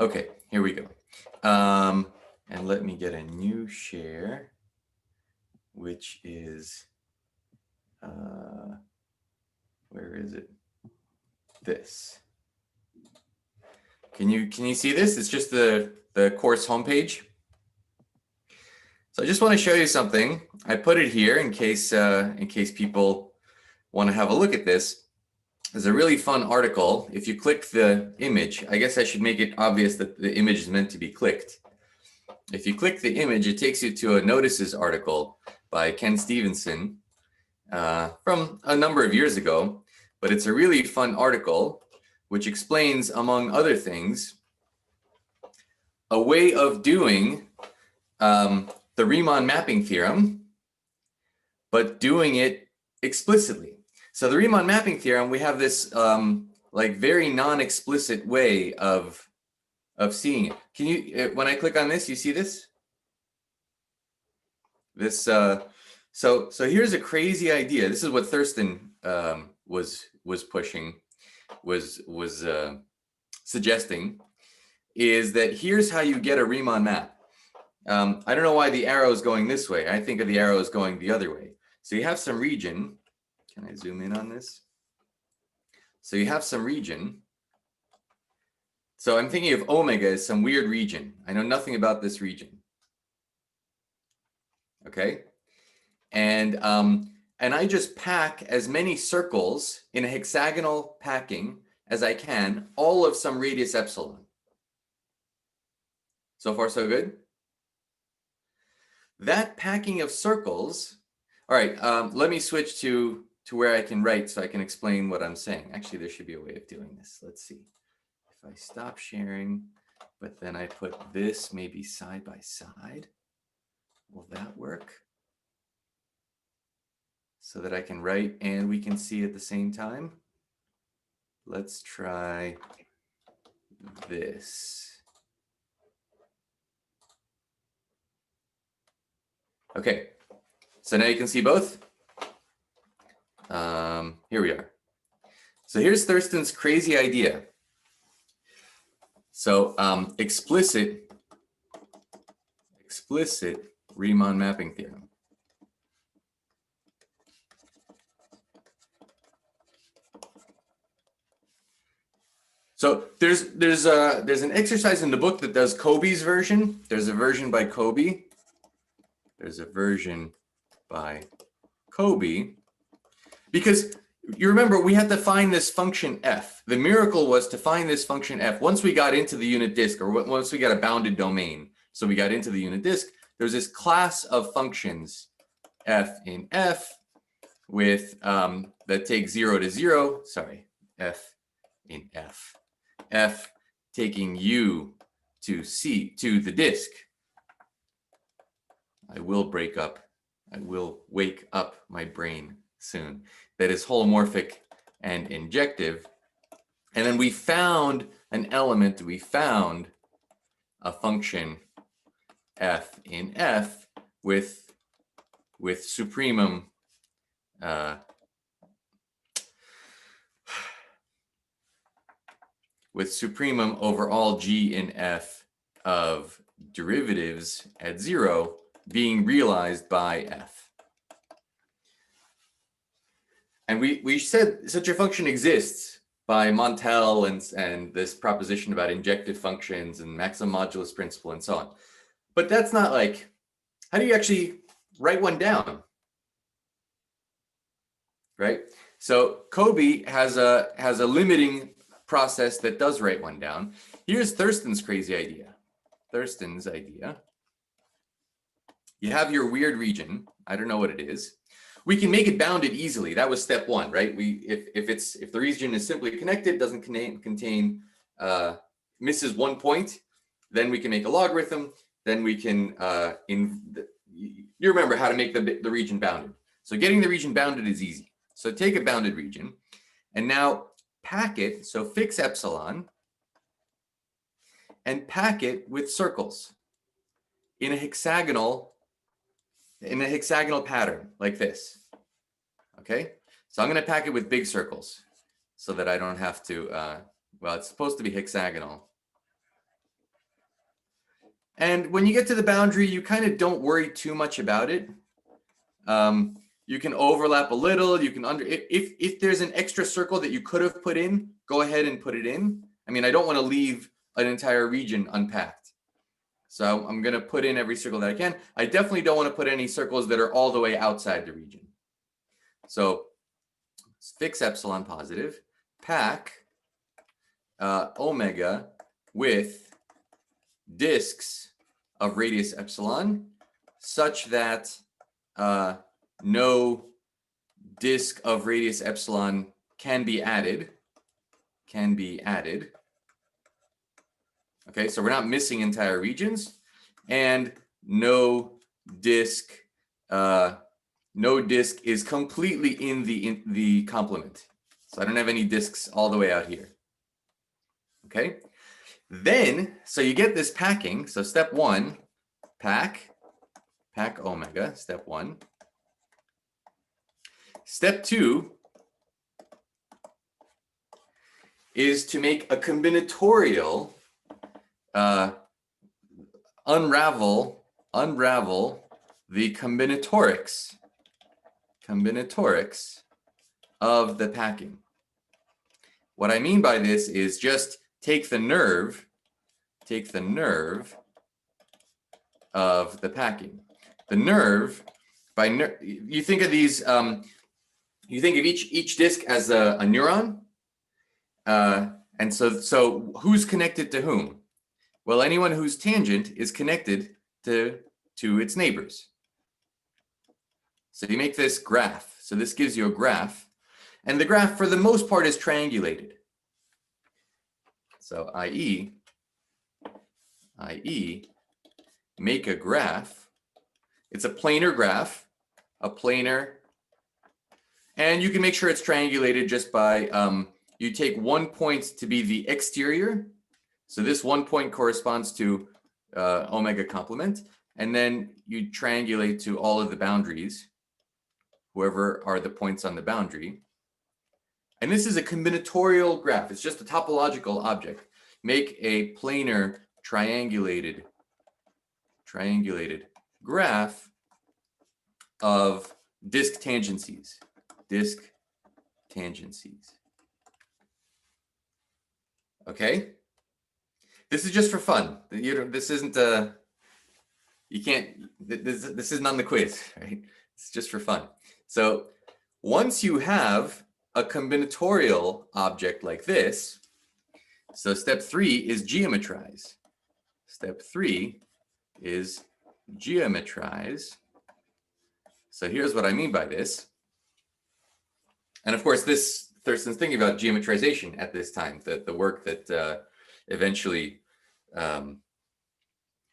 Okay, here we go. And let me get a new share, which is, where is it? This. Can you see this? It's just the course homepage. So I just want to show you something. I put it here in case people want to have a look at this. There's a really fun article. If you click the image, I guess I should make it obvious that the image is meant to be clicked. If you click the image, it takes you to a notices article by Ken Stevenson from a number of years ago. But it's a really fun article which explains, among other things, a way of doing the Riemann mapping theorem, but doing it explicitly. So the Riemann mapping theorem, we have this like very non-explicit way of seeing it. Can you, when I click on this, you see this? This so here's a crazy idea. This is what Thurston was pushing, was suggesting, is that here's how you get a Riemann map. I don't know why the arrow is going this way. I think of the arrow is going the other way. So you have some region. Can I zoom in on this? So you have some region. So I'm thinking of omega as some weird region. I know nothing about this region. Okay, and I just pack as many circles in a hexagonal packing as I can, all of some radius epsilon. So far, so good. That packing of circles. All right, let me switch to where I can write so I can explain what I'm saying. Actually, there should be a way of doing this. Let's see. If I stop sharing, but then I put this maybe side by side, will that work? So that I can write and we can see at the same time. Let's try this. Okay, so now you can see both. Here we are. So here's Thurston's crazy idea. So explicit Riemann mapping theorem. So there's an exercise in the book that does Kobe's version. There's a version by Kobe. There's a version by Kobe. Because you remember, we had to find this function f. The miracle was to find this function f. Once we got into the unit disk, or once we got a bounded domain, so we got into the unit disk, there's this class of functions f in f with that take 0 to 0. Sorry, f in f. F taking u to c to the disk. I will wake up my brain soon. That is holomorphic and injective. And then we found an element, we found a function f in f with supremum over all g in f of derivatives at 0 being realized by f. And we said such a function exists by Montel and this proposition about injective functions and maximum modulus principle and so on. But that's not like, how do you actually write one down? Right? So Kobe has a limiting process that does write one down. Here's Thurston's crazy idea. Thurston's idea. You have your weird region. I don't know what it is. We can make it bounded easily. That was step one, right? If the region is simply connected, doesn't contain misses one point, then we can make a logarithm. Then we can you remember how to make the region bounded. So getting the region bounded is easy. So take a bounded region, and now pack it. So fix epsilon, and pack it with circles in a hexagonal pattern like this. Okay, so I'm going to pack it with big circles so that I don't have to, well, it's supposed to be hexagonal. And when you get to the boundary, you kind of don't worry too much about it. You can overlap a little. You can if there's an extra circle that you could have put in, go ahead and put it in. I mean, I don't want to leave an entire region unpacked. So I'm going to put in every circle that I can. I definitely don't want to put any circles that are all the way outside the region. So fix epsilon positive, pack omega with disks of radius epsilon such that no disk of radius epsilon can be added. Okay, so we're not missing entire regions, and no disk is completely in the complement. So I don't have any disks all the way out here. Okay, then so you get this packing. So step one, pack omega, step one. Step two is to make a combinatorial unravel the combinatorics of the packing. What I mean by this is just take the nerve of the packing. The nerve, you think of these, you think of each disk as a neuron. And so who's connected to whom? Well, anyone whose tangent is connected to its neighbors. So you make this graph. So this gives you a graph. And the graph, for the most part, is triangulated. So i.e., make a graph. It's a planar graph, and you can make sure it's triangulated just by, you take 1 point to be the exterior. So this 1 point corresponds to omega complement, and then you triangulate to all of the boundaries, whoever are the points on the boundary. And this is a combinatorial graph. It's just a topological object. Make a planar triangulated graph of disk tangencies. Okay? This is just for fun. This isn't this isn't on the quiz, right? It's just for fun. So once you have a combinatorial object like this, so step 3 is geometrize. So here's what I mean by this. And of course, Thurston's thinking about geometrization at this time, the work that eventually, in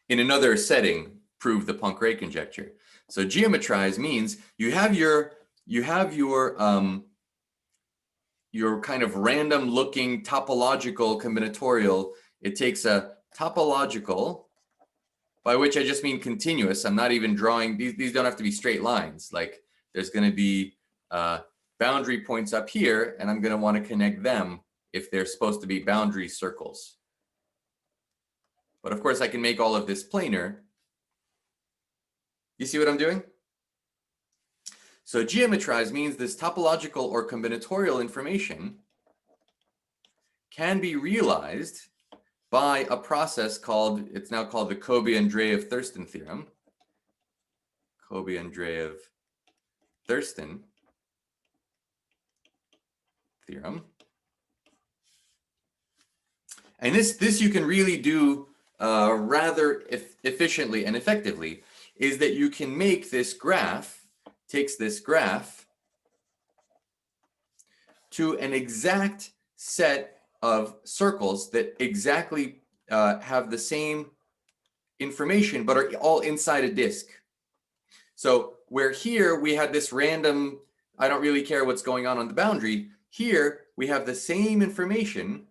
another setting, proved the Poincare conjecture. So geometrize means you have your kind of random looking topological combinatorial. It takes a topological, by which I just mean continuous. I'm not even drawing, these don't have to be straight lines. Like there's going to be boundary points up here, and I'm going to want to connect them if they're supposed to be boundary circles. But of course, I can make all of this planar. You see what I'm doing? So geometrize means this topological or combinatorial information can be realized by a process it's now called the Kolbe-Andreev-Thurston theorem. Kolbe-Andreev-Thurston theorem. And this you can really do rather efficiently and effectively, is that you can make this graph, takes this graph to an exact set of circles that exactly have the same information, but are all inside a disk. So where here we had this random, I don't really care what's going on the boundary, here we have the same information,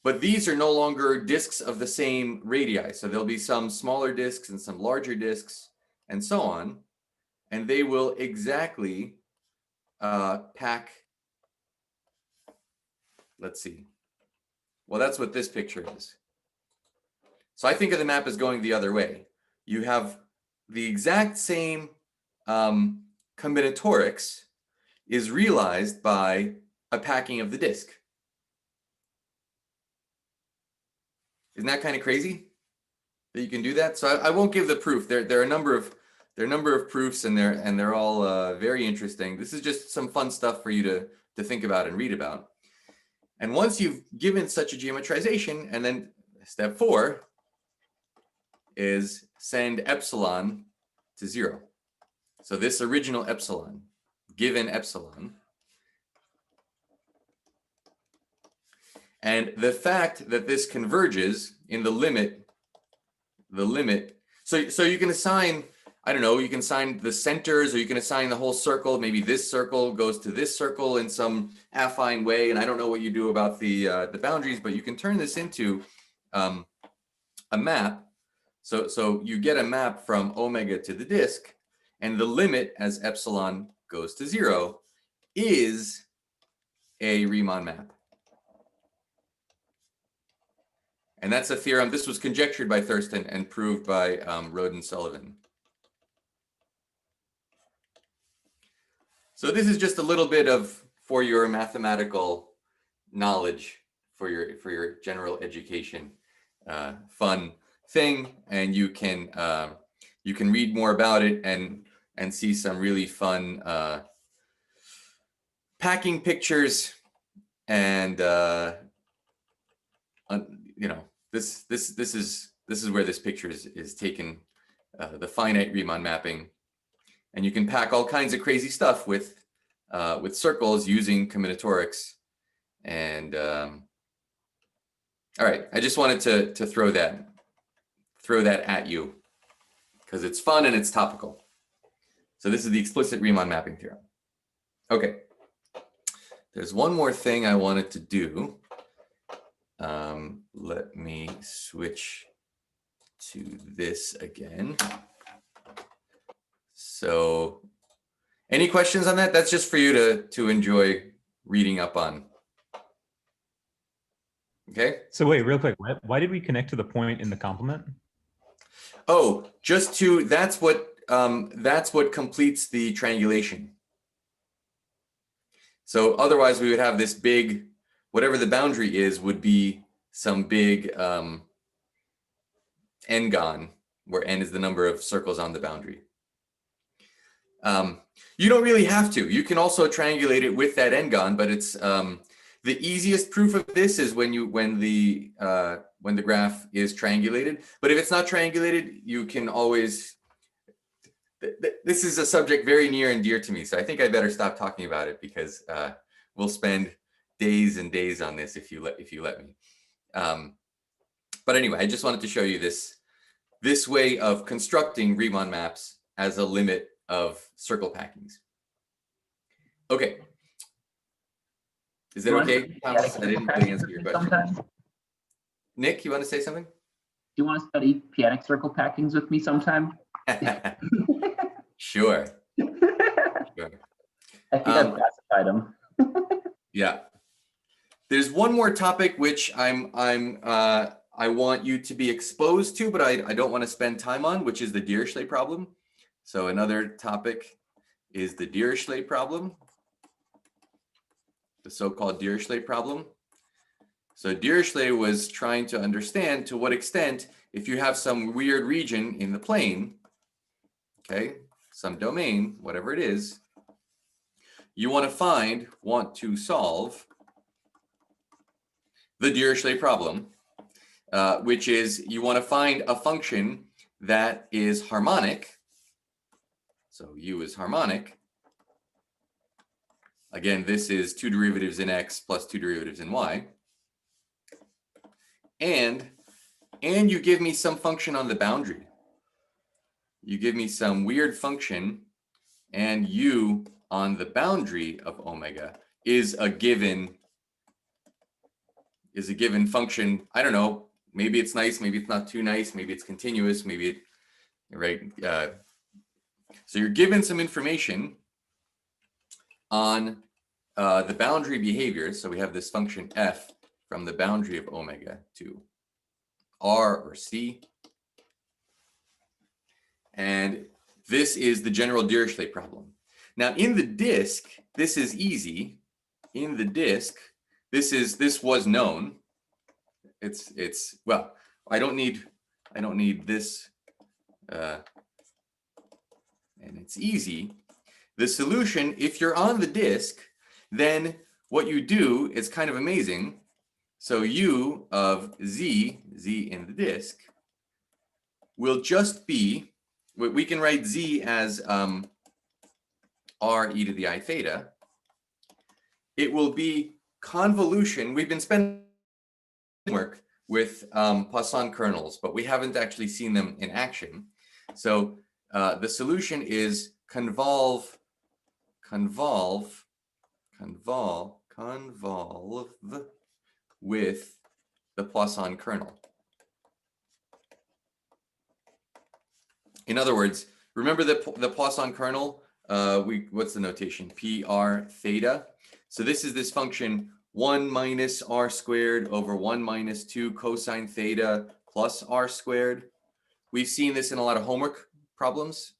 but these are no longer disks of the same radii. So there'll be some smaller disks and some larger disks and so on, and they will exactly pack. Let's see. Well, that's what this picture is. So I think of the map as going the other way. You have the exact same combinatorics is realized by a packing of the disk. Isn't that kind of crazy that you can do that? So I won't give the proof. There are a number of proofs, and they're all very interesting. This is just some fun stuff for you to think about and read about. And once you've given such a geometrization, and then step 4 is send epsilon to 0. So this original epsilon, given epsilon, and the fact that this converges in the limit, so you can assign, I don't know, you can assign the centers, or you can assign the whole circle. Maybe this circle goes to this circle in some affine way, and I don't know what you do about the boundaries, but you can turn this into a map. So you get a map from omega to the disk, and the limit as epsilon goes to 0 is a Riemann map. And that's a theorem. This was conjectured by Thurston and proved by Rodin-Sullivan. So this is just a little bit of, for your mathematical knowledge, for your general education, fun thing, and you can read more about it and see some really fun packing pictures, and you know, this is where this picture is taken, the finite Riemann mapping, and you can pack all kinds of crazy stuff with circles using combinatorics. And all right, I just wanted to throw that at you because it's fun and it's topical. So this is the explicit Riemann mapping theorem. Okay, there's one more thing I wanted to do. Let me switch to this again. So any questions on that? That's just for you to enjoy reading up on. Okay. So wait, real quick, why did we connect to the point in the complement? Oh, just to, that's what completes the triangulation. So otherwise we would have this big, whatever the boundary is, would be some big n-gon, where n is the number of circles on the boundary. You don't really have to. You can also triangulate it with that n-gon, but it's the easiest proof of this is when the graph is triangulated. But if it's not triangulated, you can always. This is a subject very near and dear to me, so I think I better stop talking about it because we'll spend days and days on this if you let me. But anyway, I just wanted to show you this way of constructing Riemann maps as a limit of circle packings. Okay. Is that okay, Thomas? I didn't really answer your question. Sometime? Nick, you want to say something? Do you want to study p-adic circle packings with me sometime? Sure. Sure. I think I've classified them. Yeah. There's one more topic which I want you to be exposed to, but I don't want to spend time on, which is the Dirichlet problem. So another topic is the Dirichlet problem, the so-called Dirichlet problem. So Dirichlet was trying to understand to what extent, if you have some weird region in the plane, okay, some domain, whatever it is, you want to solve the Dirichlet problem, which is you want to find a function that is harmonic. So U is harmonic. Again, this is 2 derivatives in x plus 2 derivatives in y. And you give me some function on the boundary. You give me some weird function, and U on the boundary of omega is a given function. I don't know, maybe it's nice, maybe it's not too nice, maybe it's continuous, maybe it, right? So you're given some information on the boundary behaviors. So we have this function f from the boundary of omega to R or C. And this is the general Dirichlet problem. Now in the disk, this is easy. In the disk, this was known. It's well, I don't need this, and it's easy. The solution, if you're on the disk, then what you do is kind of amazing. So U of Z in the disk, will just be, we can write Z as R e to the I theta. It will be convolution. We've been spending work with Poisson kernels, but we haven't actually seen them in action. So the solution is convolve with the Poisson kernel. In other words, remember the Poisson kernel? What's the notation? PR theta. So this is this function 1 minus r squared over 1 minus 2 cosine theta plus r squared. We've seen this in a lot of homework problems.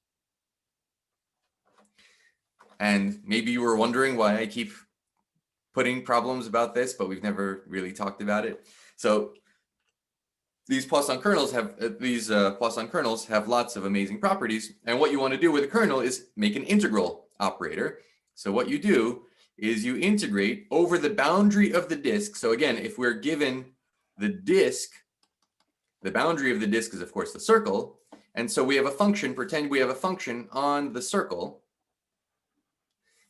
And maybe you were wondering why I keep putting problems about this, but we've never really talked about it. So these Poisson kernels have lots of amazing properties. And what you want to do with a kernel is make an integral operator. So what you do is you integrate over the boundary of the disk. So again, if we're given the disk, the boundary of the disk is of course the circle. And so we have a function, pretend we have a function on the circle.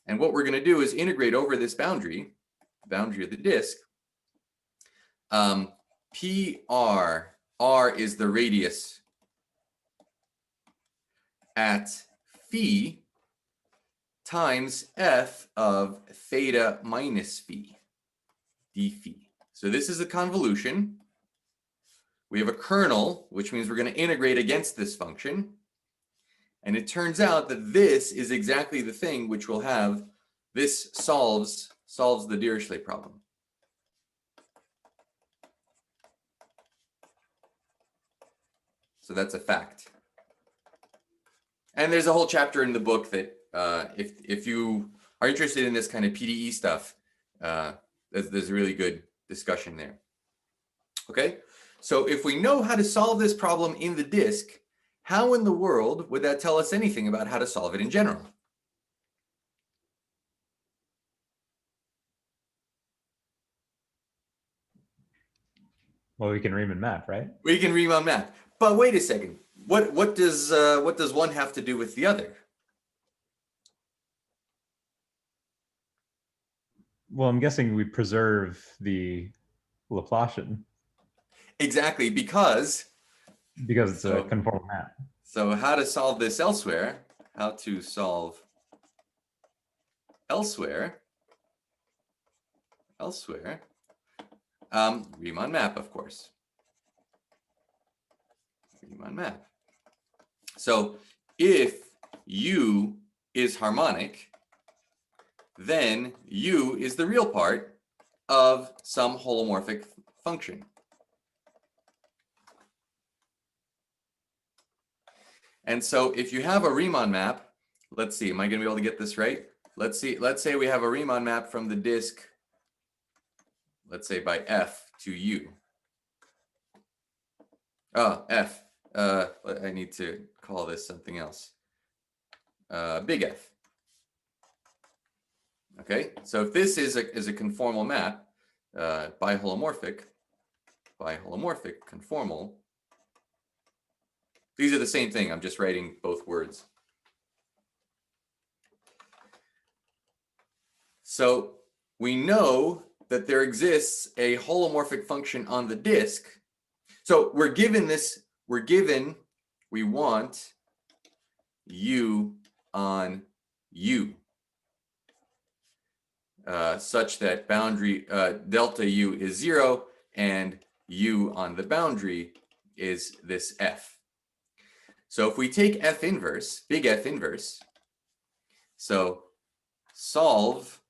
And what we're going to do is integrate over this boundary of the disk. PR, R is the radius at phi times f of theta minus phi, d phi. So this is a convolution. We have a kernel, which means we're going to integrate against this function. And it turns out that this is exactly the thing which will have, this solves the Dirichlet problem. So that's a fact. And there's a whole chapter in the book that if you are interested in this kind of PDE stuff, there's a really good discussion there. Okay, so if we know how to solve this problem in the disk, how in the world would that tell us anything about how to solve it in general? Well, we can Riemann map, right? We can Riemann map. But wait a second. What does one have to do with the other? Well, I'm guessing we preserve the Laplacian. Exactly, because it's a conformal map. So how to solve this elsewhere? How to solve elsewhere? Riemann map, of course. Riemann map. So if U is harmonic, then U is the real part of some holomorphic function. And so if you have a Riemann map, let's see, am I going to be able to get this right? Let's say we have a Riemann map from the disk, let's say by F to U. Oh, F. I need to call this something else. Big F. Okay, so if this is a conformal map, biholomorphic, conformal, these are the same thing. I'm just writing both words. So we know that there exists a holomorphic function on the disk. So we're given this, we want U on U, such that boundary delta U is 0 and U on the boundary is this F. So if we take F inverse, big F inverse, so solve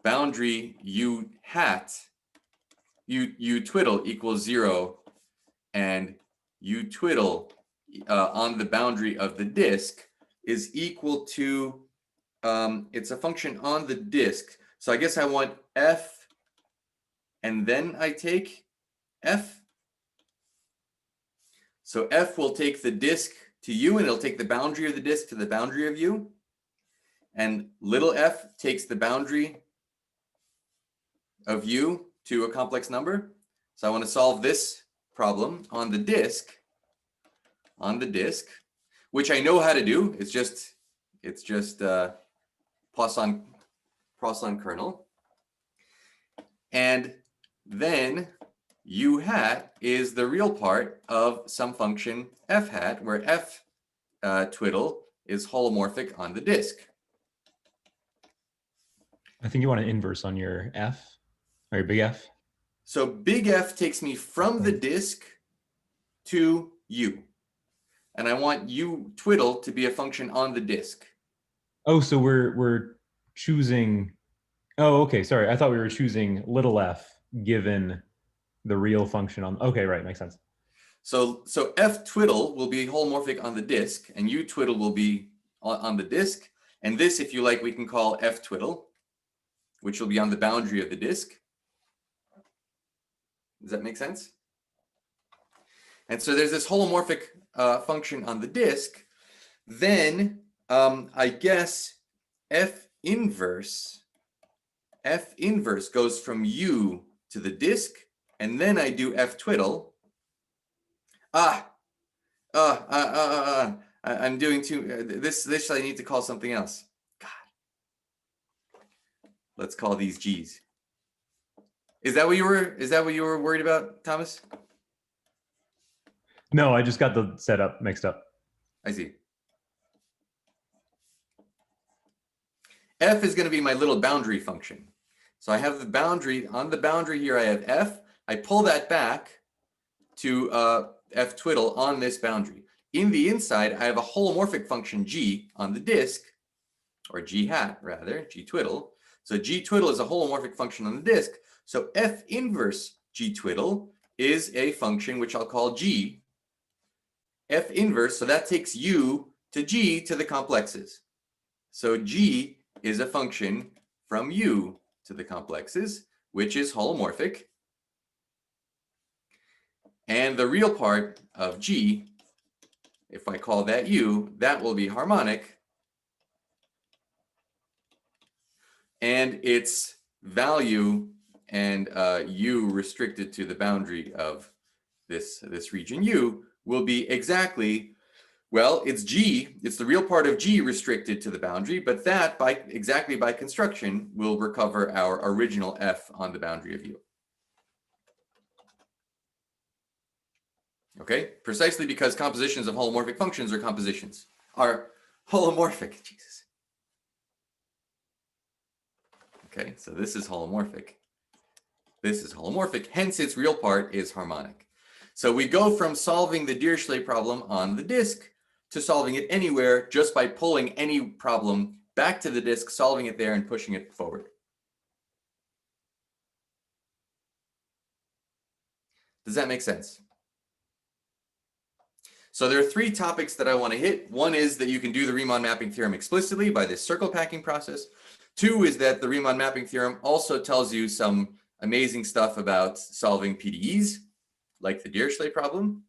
boundary U hat u twiddle equals 0 and u twiddle on the boundary of the disk is equal to, it's a function on the disk. So I guess I want f, and then I take f. So f will take the disk to u, and it'll take the boundary of the disk to the boundary of u. And little f takes the boundary of u to a complex number. So I want to solve this problem on the disk, which I know how to do. It's just Poisson kernel. And then u hat is the real part of some function f hat, where f twiddle is holomorphic on the disk. I think you want an inverse on your f, or your big F. So big F takes me from the disk to u. And I want u twiddle to be a function on the disk. Oh, so we're choosing, oh, okay, sorry. I thought we were choosing little f given the real function on, okay, right, makes sense. So f twiddle will be holomorphic on the disk, and u twiddle will be on the disk. And this, if you like, we can call f twiddle, which will be on the boundary of the disk. Does that make sense? And so there's this holomorphic function on the disk. Then I guess f inverse goes from u to the disk, and then I do f twiddle. I'm doing this I need to call something else. God. Let's call these g's. Is that what you were worried about, Thomas? No, I just got the setup mixed up. I see. F is going to be my little boundary function. So I have the boundary, on the boundary here I have f. I pull that back to f twiddle on this boundary. In the inside, I have a holomorphic function g on the disk, or g hat rather, g twiddle. So g twiddle is a holomorphic function on the disk. So f inverse g twiddle is a function which I'll call g. F inverse, so that takes u to g to the complexes. So g is a function from u to the complexes, which is holomorphic. And the real part of g, if I call that u, that will be harmonic. And its value and u restricted to the boundary of this region u will be exactly, well, it's g, it's the real part of g restricted to the boundary, but that exactly by construction will recover our original f on the boundary of u. Okay, precisely because compositions of holomorphic functions are holomorphic, Jesus. Okay, so this is holomorphic. This is holomorphic, hence its real part is harmonic. So we go from solving the Dirichlet problem on the disk to solving it anywhere just by pulling any problem back to the disk, solving it there, and pushing it forward. Does that make sense? So there are three topics that I want to hit. One is that you can do the Riemann mapping theorem explicitly by this circle packing process. Two is that the Riemann mapping theorem also tells you some amazing stuff about solving PDEs, like the Dirichlet problem.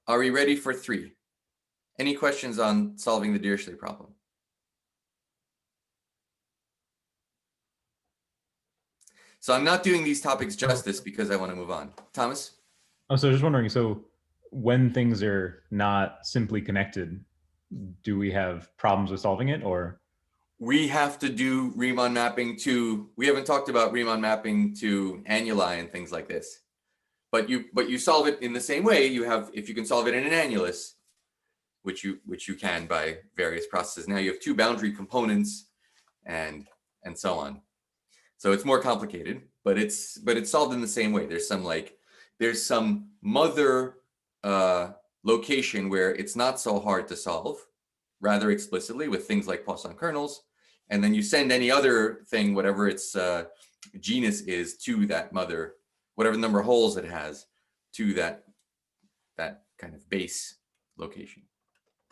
Are we ready for three? Any questions on solving the Dirichlet problem? So I'm not doing these topics justice because I want to move on. Thomas? Oh, so just wondering, so when things are not simply connected, do we have problems with solving it, or? We have to do Riemann mapping to, we haven't talked about Riemann mapping to annuli and things like this. But you solve it in the same way. You have, if you can solve it in an annulus, which you can by various processes. Now you have two boundary components and so on. So it's more complicated, but it's solved in the same way. There's some mother location where it's not so hard to solve rather explicitly with things like Poisson kernels. And then you send any other thing, whatever its genus is to that mother, whatever number of holes it has, to that kind of base location.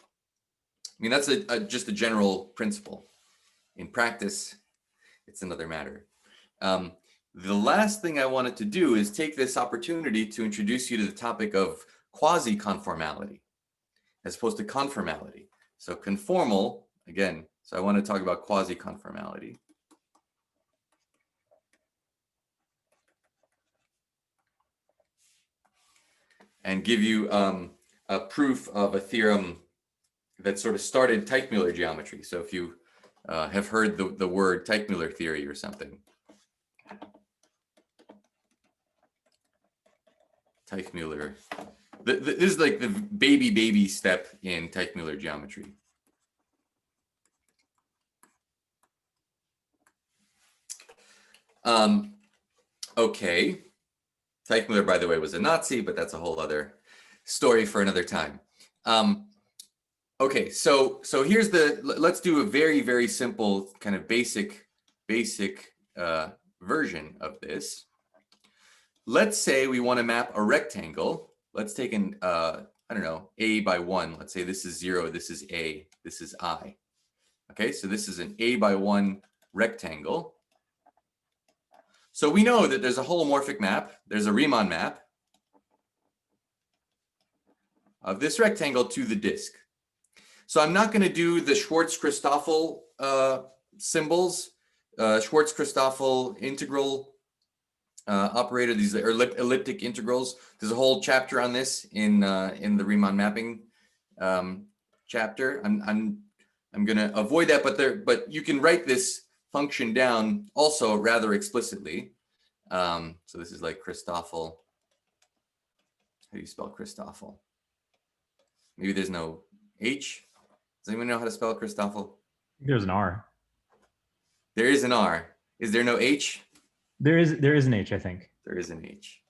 I mean, that's just a general principle. In practice, it's another matter. The last thing I wanted to do is take this opportunity to introduce you to the topic of quasi-conformality as opposed to conformality. So conformal, again, so I want to talk about quasi-conformality. And give you a proof of a theorem that sort of started Teichmüller geometry. So if you have heard the word Teichmüller theory or something. Teichmüller. This is like the baby step in Teichmüller geometry. Okay. Teichmüller, by the way, was a Nazi, but that's a whole other story for another time. Okay, so here's let's do a very simple kind of basic version of this. Let's say we want to map a rectangle. Let's take an, I don't know, A by 1. Let's say this is 0, this is A, this is I. Okay, so this is an A by 1 rectangle. So we know that there's a holomorphic map, there's a Riemann map of this rectangle to the disk. So I'm not going to do the Schwartz-Christoffel symbols, Schwartz-Christoffel integral operator, these are elliptic integrals. There's a whole chapter on this in the Riemann mapping chapter. I'm going to avoid that, but you can write this function down also rather explicitly. So this is like Christoffel. How do you spell Christoffel? Maybe there's no H. Does anyone know how to spell Christoffel? There's an R. There is an R. Is there no H? There is an H, I think. There is an H.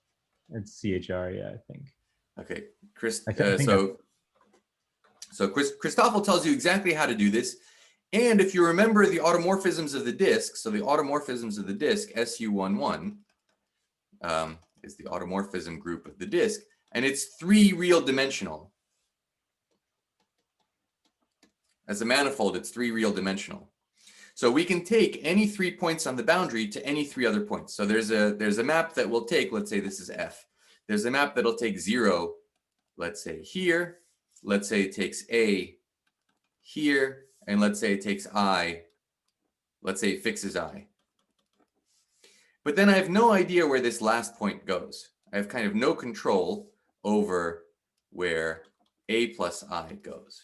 It's CHR, yeah, I think. Okay, so Christoffel tells you exactly how to do this. And if you remember the automorphisms of the disk, so the automorphisms of the disk, SU11, is the automorphism group of the disk, and it's 3 real dimensional. As a manifold, it's 3 real dimensional. So we can take any 3 points on the boundary to any 3 other points. So there's a map that will take, let's say this is F. There's a map that'll take 0, let's say here. Let's say it takes A here. And let's say it takes I. Let's say it fixes I. But then I have no idea where this last point goes. I have kind of no control over where A plus I goes.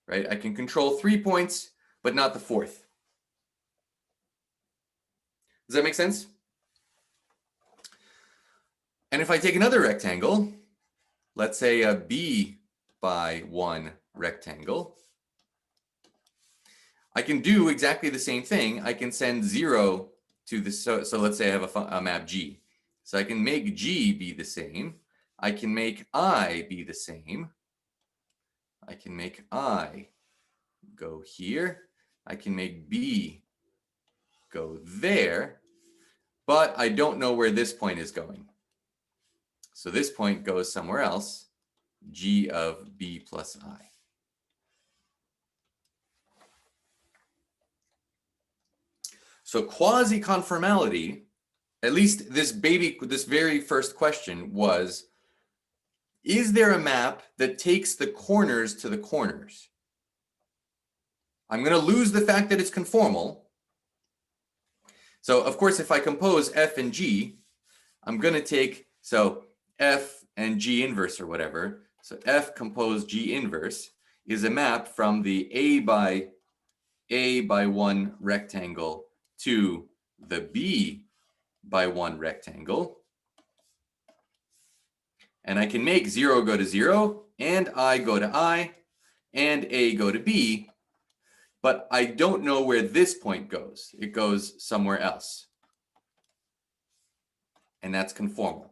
Right? I can control 3 points, but not the 4th. Does that make sense? And if I take another rectangle, let's say a B by 1 rectangle, I can do exactly the same thing. I can send 0 to the, so let's say I have a map G. So I can make G be the same. I can make I be the same. I can make I go here. I can make B go there, but I don't know where this point is going. So this point goes somewhere else, G of B plus I. So quasi-conformality, at least this very first question was, is there a map that takes the corners to the corners? I'm going to lose the fact that it's conformal. So of course, if I compose F and G, I'm going to take, so F and G inverse or whatever. So F compose G inverse is a map from the A by 1 rectangle to the B by 1 rectangle. And I can make 0 go to 0, and I go to I, and A go to B, but I don't know where this point goes. It goes somewhere else. And that's conformal.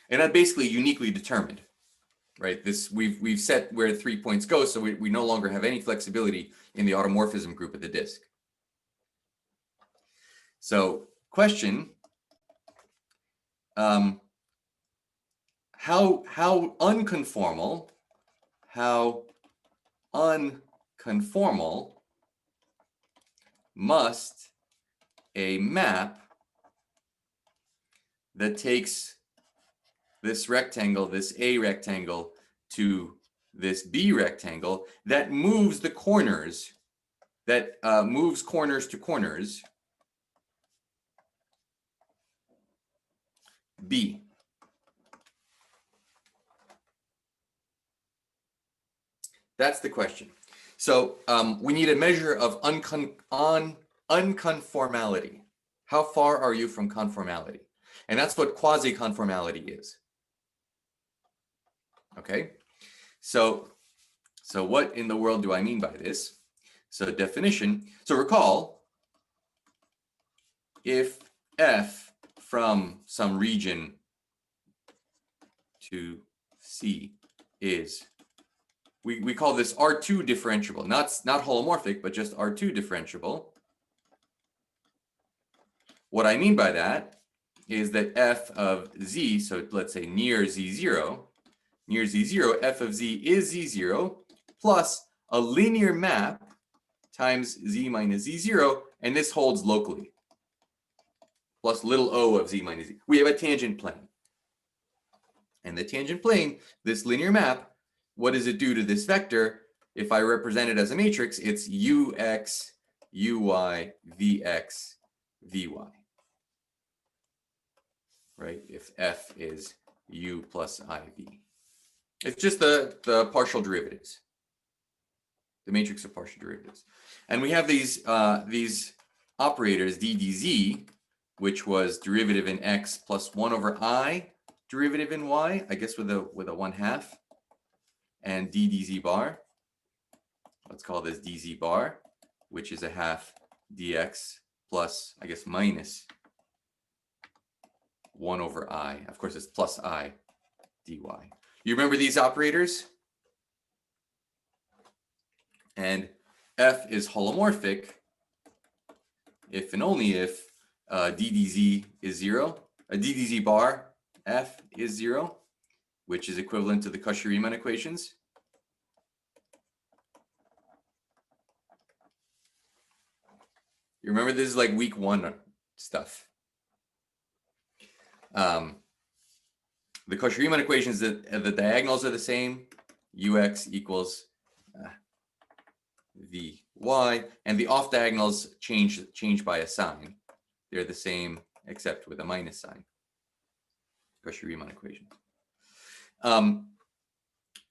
And that's basically uniquely determined. right? This we've set where 3 points go, so we no longer have any flexibility in the automorphism group of the disk. So question, how unconformal must a map that takes this rectangle, this A rectangle, to this B rectangle, that moves the corners, that moves corners to corners, B. That's the question. So we need a measure of unconformality. How far are you from conformality? And that's what quasi-conformality is. Okay, so what in the world do I mean by this? So definition, so recall, if f from some region to C is, we call this R2 differentiable, not holomorphic, but just R2 differentiable. What I mean by that is that f of z, so let's say near z0, f of z is z0 plus a linear map times z minus z0, and this holds locally, plus little o of z minus z. We have a tangent plane. And the tangent plane, this linear map, what does it do to this vector? If I represent it as a matrix, it's ux, uy, vx, vy. Right? If f is u plus iv. It's just the partial derivatives, the matrix of partial derivatives. And we have these operators, d dz, which was derivative in x plus 1 over I, derivative in y, I guess with a 1/2, and d dz bar. Let's call this dz bar, which is a half dx plus, I guess, minus 1 over I. Of course, it's plus I dy. You remember these operators? And f is holomorphic if and only if d dz is 0, d dz bar f is 0, which is equivalent to the Cauchy-Riemann equations. You remember this is like week 1 stuff. The Cauchy-Riemann equations, the diagonals are the same. Ux equals Vy, and the off diagonals change by a sign. They're the same except with a minus sign. Cauchy-Riemann equations.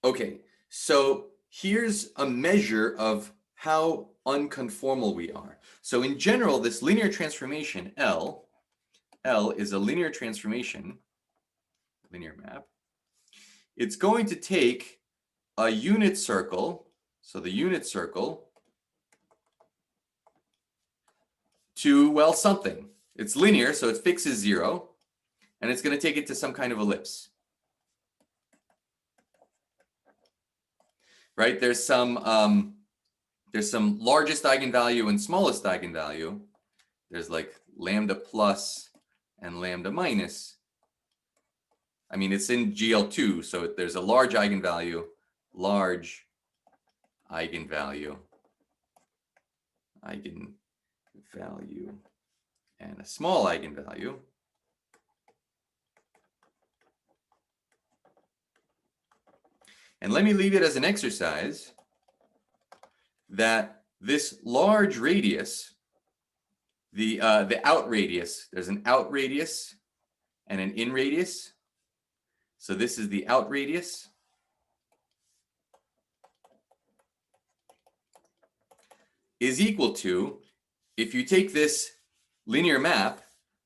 Okay, so here's a measure of how unconformal we are. So in general, this linear transformation L is a linear transformation, linear map. It's going to take a unit circle, so the unit circle, to, well, something. It's linear, so it fixes 0, and it's going to take it to some kind of ellipse. Right? There's some largest eigenvalue and smallest eigenvalue. There's like lambda plus and lambda minus. I mean, it's in GL2, so there's a large eigenvalue, and a small eigenvalue. And let me leave it as an exercise that this large radius, the out radius, there's an out radius and an in radius. So this is the out radius. Is equal to, if you take this linear map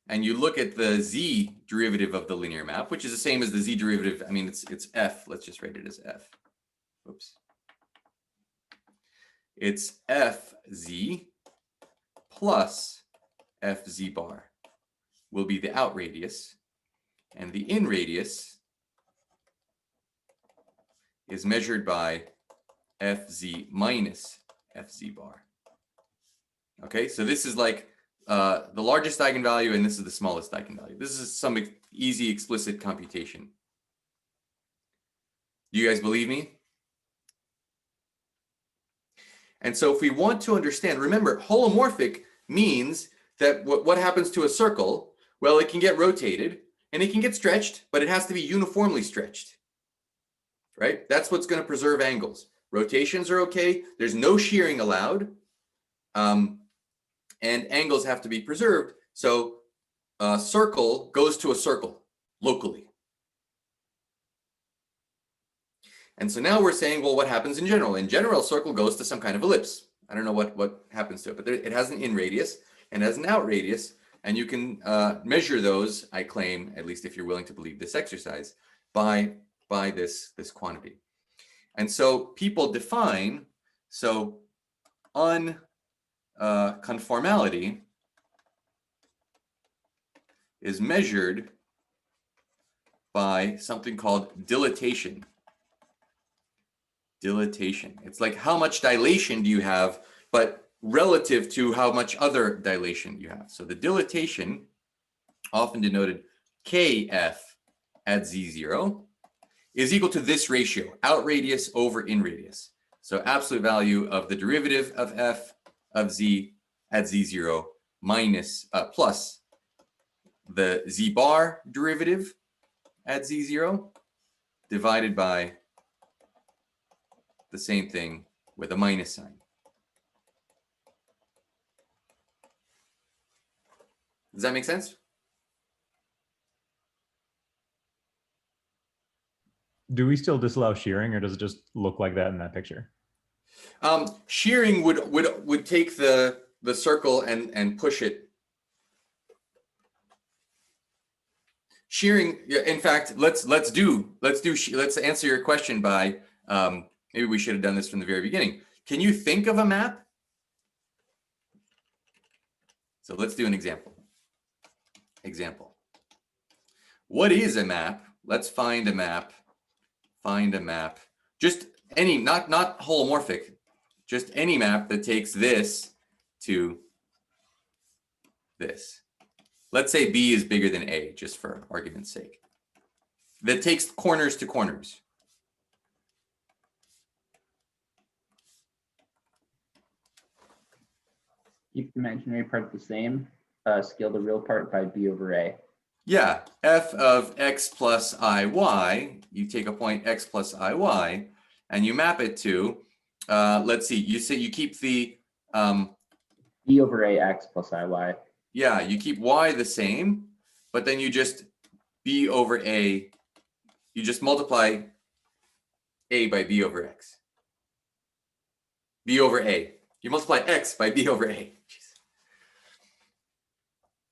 and you look at the z derivative of the linear map, which is the same as the z derivative, I mean, it's f, let's just write it as f. Oops. It's fz plus fz bar will be the out radius, and the in radius is measured by fz minus fz bar. Okay, so this is like the largest eigenvalue, and this is the smallest eigenvalue. This is some easy explicit computation. Do you guys believe me? And so if we want to understand, remember, holomorphic means that what happens to a circle, well, it can get rotated and it can get stretched, but it has to be uniformly stretched, right? That's what's going to preserve angles. Rotations are okay. There's no shearing allowed. And angles have to be preserved. So a circle goes to a circle locally. And so now we're saying, well, what happens in general? In general, a circle goes to some kind of ellipse. I don't know what happens to it, but it has an in radius and has an out radius. And you can measure those, I claim, at least if you're willing to believe this exercise, by this quantity. And so people define, so conformality is measured by something called dilatation. Dilatation. It's like how much dilation do you have, but relative to how much other dilation you have. So the dilatation, often denoted kf at z0, is equal to this ratio, out radius over in radius. So absolute value of the derivative of f of z at z0 minus plus the z bar derivative at z0 divided by the same thing with a minus sign. Does that make sense? Do we still disallow shearing, or does it just look like that in that picture? Shearing would take the circle and push it. Shearing, in fact, let's answer your question by maybe we should have done this from the very beginning. Can you think of a map? So let's do an example. What is a map? Let's find a map. Find a map. Just any, not holomorphic. Just any map that takes this to this. Let's say B is bigger than A, just for argument's sake. That takes corners to corners. Keep the imaginary part the same. Scale the real part by B over A. Yeah, f of x plus iy, you take a point x plus iy, and you map it to, let's see, you say you keep the B over A x plus iy. Yeah, you keep y the same, but then you just b over a, you just multiply a by b over x. B over a. You multiply x by b over a. Jeez.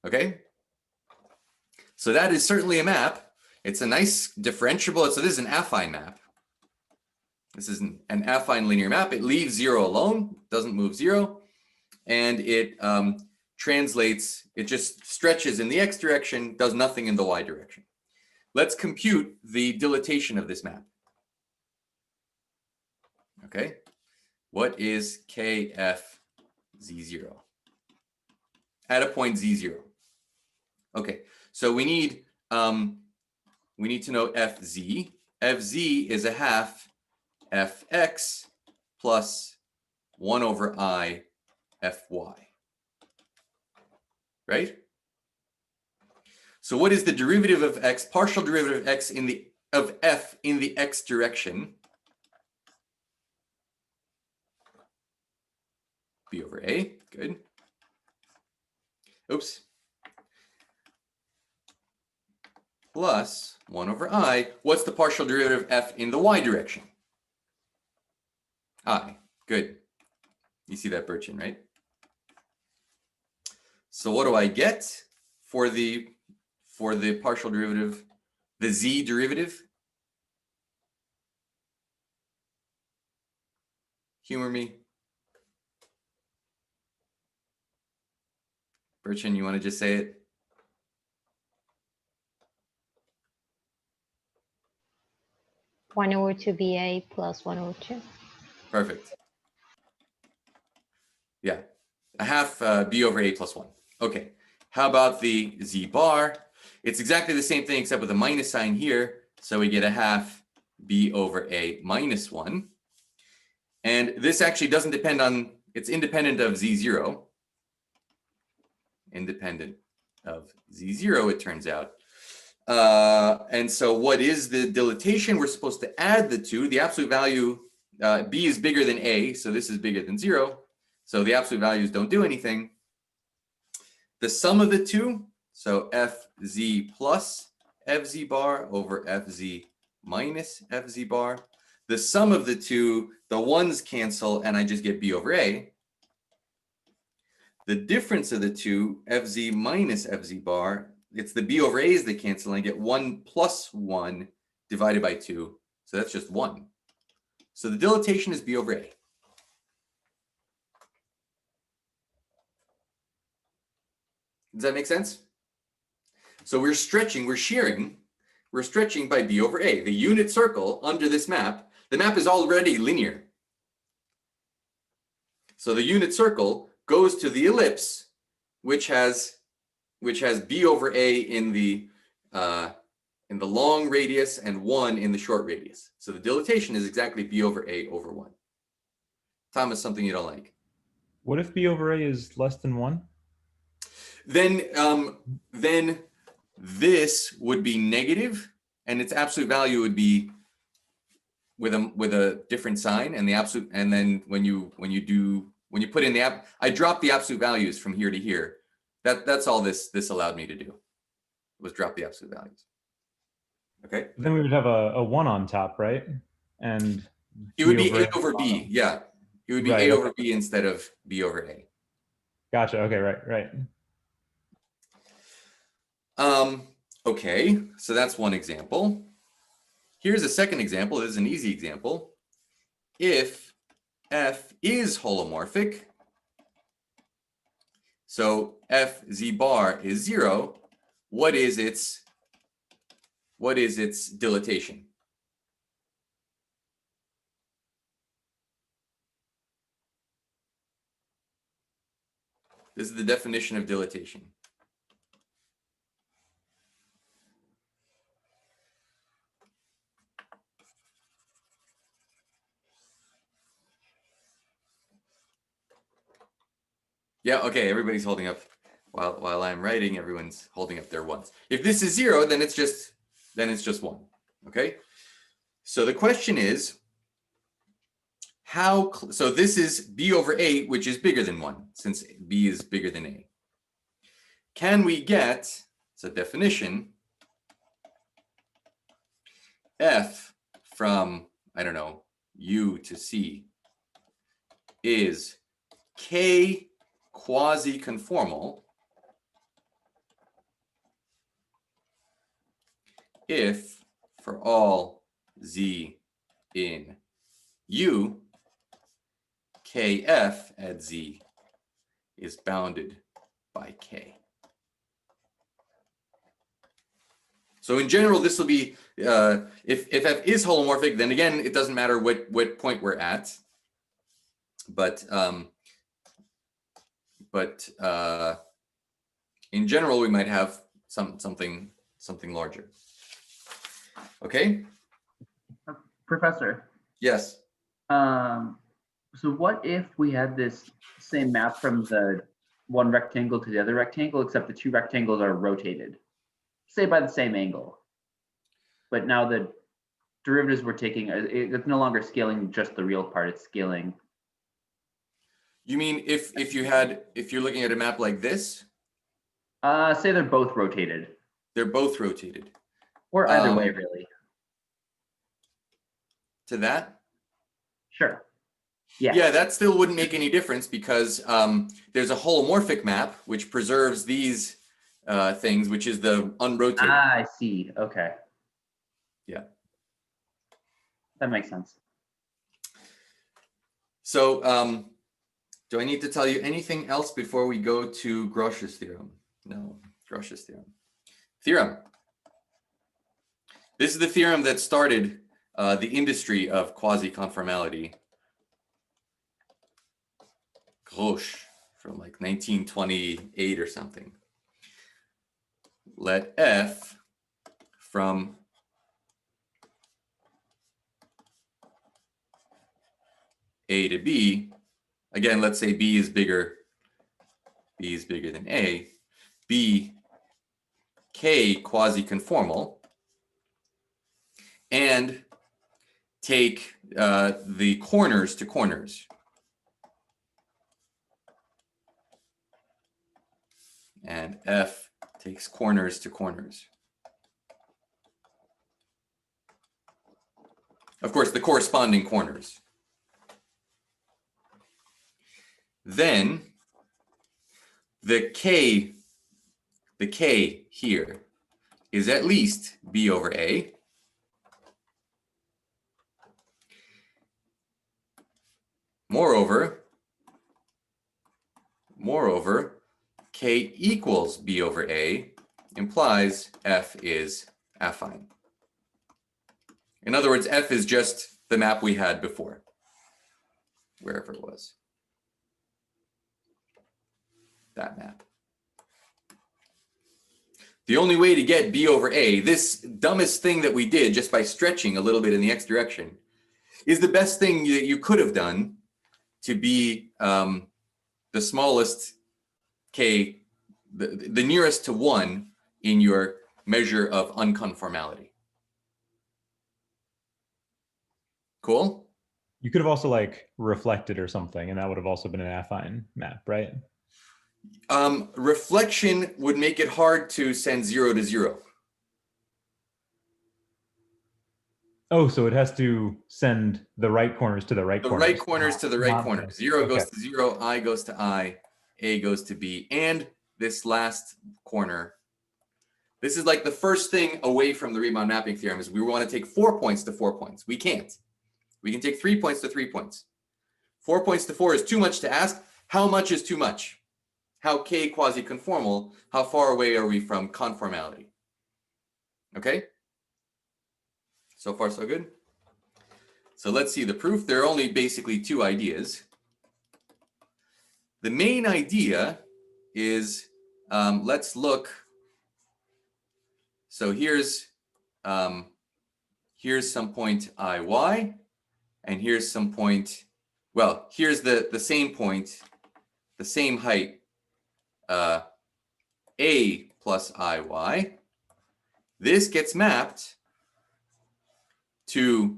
Okay? So that is certainly a map. It's a nice differentiable. So this is an affine map. This is an affine linear map. It leaves 0 alone, doesn't move 0, and it translates, it just stretches in the x direction, does nothing in the y direction. Let's compute the dilatation of this map. Okay, what is kf z0 at a point z0? Okay, so we need to know fz. Fz is a half fx plus 1 over I fy. Right? So what is the derivative of x, partial derivative of x of f in the x direction? B over a, good. Oops. Plus 1 over I. What's the partial derivative of f in the y direction? I, good. You see that, Burchin, right? So what do I get for the partial derivative, the z derivative? Humor me. Burchin, you want to just say it? 1 over 2BA plus 1 over 2. Perfect. Yeah, a half B over A plus 1. Okay, how about the Z bar? It's exactly the same thing except with a minus sign here. So we get a half B over A minus 1. And this actually doesn't depend on, it's independent of Z0. Independent of Z0, it turns out. And so what is the dilatation? We're supposed to add the two. The absolute value, B is bigger than A, so this is bigger than 0. So the absolute values don't do anything. The sum of the two, so Fz plus Fz bar over Fz minus Fz bar. The sum of the two, the ones cancel, and I just get B over A. The difference of the two, Fz minus Fz bar, it's the B over A's that cancel, and I get 1 plus 1 divided by 2. So that's just 1. So the dilatation is B over A. Does that make sense? So we're stretching, we're shearing, we're stretching by B over A. The unit circle under this map, the map is already linear. So the unit circle goes to the ellipse, which has B over A in the long radius and 1 in the short radius. So the dilatation is exactly B over A over 1. Thomas, something you don't like? What if B over A is less than 1? Then this would be negative, and its absolute value would be with a different sign, and the absolute, and then when you put in the I dropped the absolute values from here to here. That's all this allowed me to do, was drop the absolute values. Okay. Then we would have a 1 on top, right? And it would be A over B. Yeah, it would be right, A over B instead of B over A. Gotcha. Okay. Right. Okay, so that's one example. Here's a second example. This is an easy example. If F is holomorphic, so Fz bar is 0, what is its dilatation? This is the definition of dilatation. Yeah, okay, everybody's holding up while I'm writing, everyone's holding up their ones. If this is 0, then it's just 1. Okay? So the question is, so this is B over A, which is bigger than 1, since B is bigger than A. Can we get, it's a definition, F from, I don't know, U to C is K quasi-conformal if for all Z in U, Kf at Z is bounded by K. So in general, this will be, if F is holomorphic, then again, it doesn't matter what point we're at. But in general, we might have something larger. Okay. Professor. Yes. So what if we had this same map from the one rectangle to the other rectangle, except the two rectangles are rotated, say by the same angle, but now the derivatives we're taking, it's no longer scaling just the real part, it's scaling. You mean if you're looking at a map like this? Say they're both rotated. They're both rotated. Or either way, really. To that? Sure. Yeah. Yeah, that still wouldn't make any difference because there's a holomorphic map which preserves these things, which is the unrotated. Ah, I see. Okay. Yeah. That makes sense. So do I need to tell you anything else before we go to Grotzsch's theorem? No, Grotzsch's theorem. Theorem. This is the theorem that started the industry of quasi-conformality. Grotzsch from like 1928 or something. Let f from A to B, again, let's say B is bigger than A, be K quasi-conformal, and take the corners to corners. And F takes corners to corners. Of course, the corresponding corners. Then the K here is at least B over A. Moreover, K equals B over A implies F is affine. In other words, F is just the map we had before, wherever it was. That map. The only way to get B over A, this dumbest thing that we did just by stretching a little bit in the x direction, is the best thing that you could have done to be the smallest K, the nearest to 1 in your measure of unconformality. Cool? You could have also like reflected or something, and that would have also been an affine map, right? Reflection would make it hard to send 0 to 0. Oh, so it has to send the right corners to the right corners. The right corners to the right corners. 0 Okay. goes to 0, I goes to I, A goes to B, and this last corner. This is like the first thing away from the Riemann mapping theorem is we want to take 4 points to 4 points. We can't. We can take 3 points to 3 points. 4 points to 4 is too much to ask. How much is too much? How K quasi-conformal? How far away are we from conformality? Okay? So far, so good? So let's see the proof. There are only basically 2 ideas. The main idea is, let's look. So here's some point IY, and here's some point, well, here's the same point, the same height, A plus IY. This gets mapped to,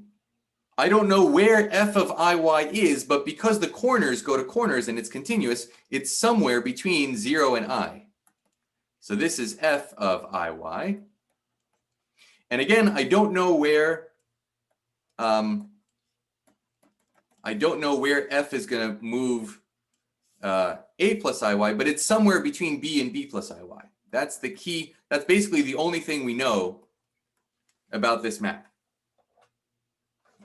I don't know where f of IY is, but because the corners go to corners and it's continuous, it's somewhere between 0 and I. So this is f of IY. And again, I don't know where f is going to move A plus IY, but it's somewhere between B and B plus IY. That's the key. That's basically the only thing we know about this map.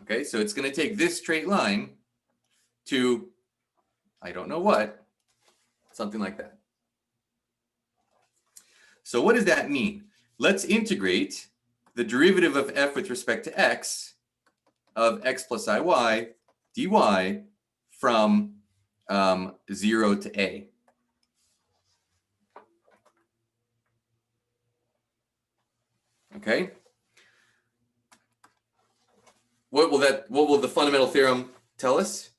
Okay, so it's going to take this straight line to, I don't know what, something like that. So what does that mean? Let's integrate the derivative of f with respect to x of x plus iy dy from 0 to a. Okay. What will the fundamental theorem tell us?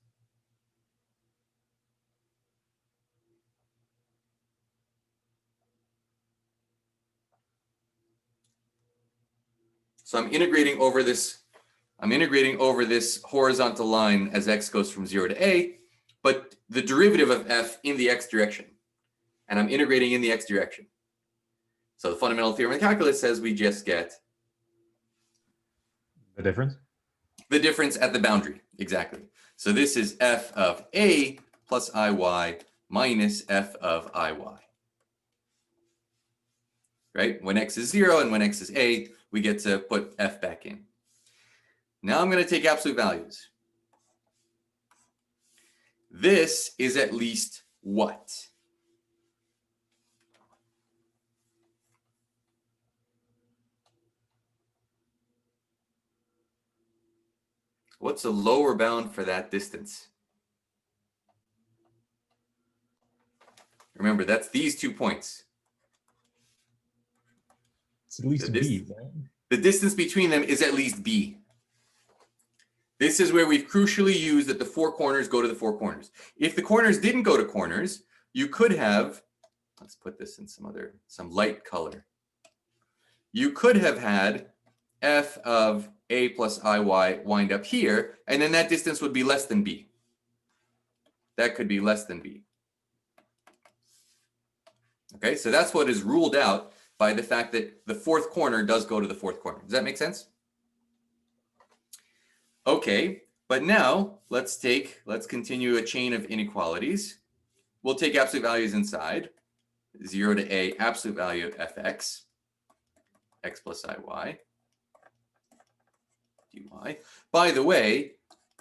So I'm integrating over this horizontal line as x goes from 0 to a, but the derivative of f in the x direction. And I'm integrating in the x direction. So the fundamental theorem of calculus says we just get the difference? The difference at the boundary, exactly. So this is f of a plus iy minus f of iy. Right? When x is 0 and when x is a, we get to put f back in. Now I'm going to take absolute values. This is at least what? What's the lower bound for that distance? Remember, that's these 2 points. It's at least b, right? The distance between them is at least b. This is where we've crucially used that the 4 corners go to the 4 corners. If the corners didn't go to corners, you could have, let's put this in some light color. You could have had f of a plus iy wind up here, and then that distance would be less than b. That could be less than b. Okay, so that's what is ruled out by the fact that the 4th corner does go to the 4th corner. Does that make sense? Okay, but now let's continue a chain of inequalities. We'll take absolute values inside. 0 to a absolute value of fx, x plus iy, dy. By the way,